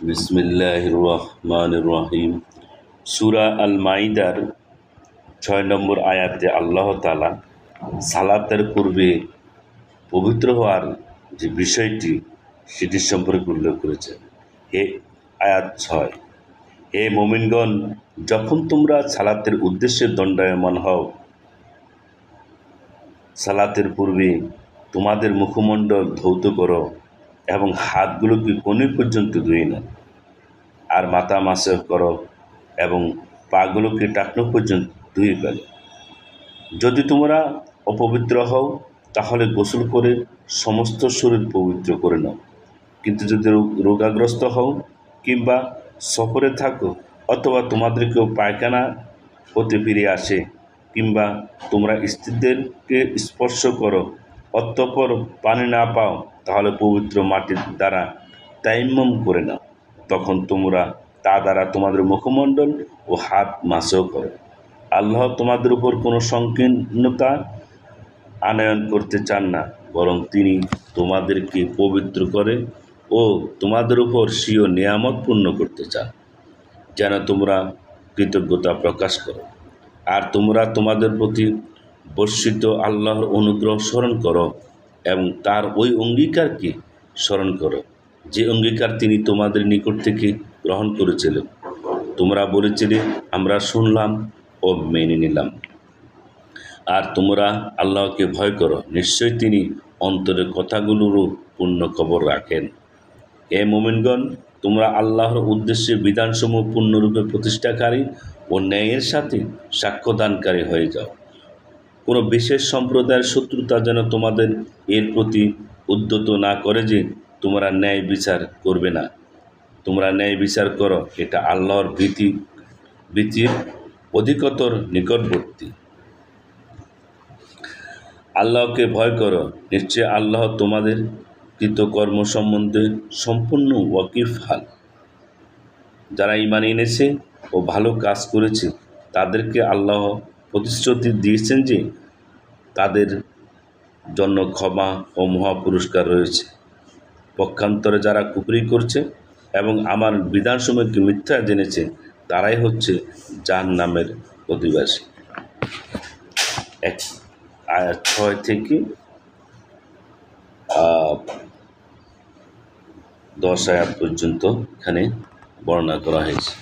বিসমিল্লাহির রহমানির রহিম। সূরা আল মাইদার ৬ নম্বর আয়াতে আল্লাহ তাআলা সালাতের পূর্বে পবিত্র হওয়ার যে বিষয়টি সেটি সম্পর্কে উল্লেখ করেছেন। আয়াত ৬, হে মুমিনগণ, যখন তোমরা সালাতের উদ্দেশ্যে দণ্ডায়মান হও, সালাতের পূর্বে তোমাদের মুখমণ্ডল ধৌত করো এবং হাতগুলোকে কনুই পর্যন্ত ধুয়ে নাও, আর মাথা মাসাজ করো এবং পাগুলোকে টাকনো পর্যন্ত ধুয়ে ফেলো। যদি তোমরা অপবিত্র হও তাহলে গোসল করে সমস্ত শরীর পবিত্র করে নাও। কিন্তু যদি রোগাগ্রস্ত হও কিংবা সফরে থাকো অথবা তোমাদের কেউ পায়খানা হতে ফিরে আসে কিংবা তোমরা স্ত্রীদেরকে স্পর্শ করো অতঃপর পানি না পাও, তাহলে পবিত্র মাটির দ্বারা তায়াম্মুম করে নাও। তখন তোমরা তা দ্বারা তোমাদের মুখমণ্ডল ও হাত মাসও করো। আল্লাহ তোমাদের উপর কোনো সংকীর্ণতা আনয়ন করতে চান না, বরং তিনি তোমাদেরকে পবিত্র করে ও তোমাদের উপর স্বীয় নিয়ামত পূর্ণ করতে চান, যেন তোমরা কৃতজ্ঞতা প্রকাশ করো। আর তোমরা তোমাদের প্রতি বর্ষিত আল্লাহর অনুগ্রহ স্মরণ করো এবং তার ওই অঙ্গীকারকে স্মরণ করো যে অঙ্গীকার তিনি তোমাদের নিকট থেকে গ্রহণ করেছিলেন। তোমরা বলেছিলে, আমরা শুনলাম ও মেনে নিলাম। আর তোমরা আল্লাহকে ভয় করো, নিশ্চয়ই তিনি অন্তরের কথাগুলোরও পূর্ণ খবর রাখেন। হে মুমিনগণ, তোমরা আল্লাহর উদ্দেশ্যে বিধানসমূহ পূর্ণরূপে প্রতিষ্ঠাকারী ও ন্যায়ের সাথে সাক্ষ্যদানকারী হয়ে যাও। কোনো বিশেষ সম্প্রদায়ের শত্রুতা যেন তোমাদের এর প্রতি উদ্যত না করে যে তোমরা ন্যায় বিচার করবে না। তোমরা ন্যায় বিচার করো, এটা আল্লাহর ভীতির অধিকতর নিকটবর্তী। আল্লাহকে ভয় করো, নিশ্চয় আল্লাহ তোমাদের কৃতকর্ম সম্বন্ধে সম্পূর্ণ ওয়াকিফহাল। যারা ঈমান এনেছে ও ভালো কাজ করেছে তাদেরকে আল্লাহ প্রতিশ্রুতি দিয়েছেন যে তাদের জন্য ক্ষমা ও মহা পুরস্কার রয়েছে। পক্ষান্তরে যারা কুফরি করছে এবং আমার বিধানসমূহকে মিথ্যা জেনেছে তারাই হচ্ছে জাহান্নামের অধিবাসী। 6 থেকে 10 আয়াত পর্যন্ত এখানে বর্ণনা করা হয়েছে।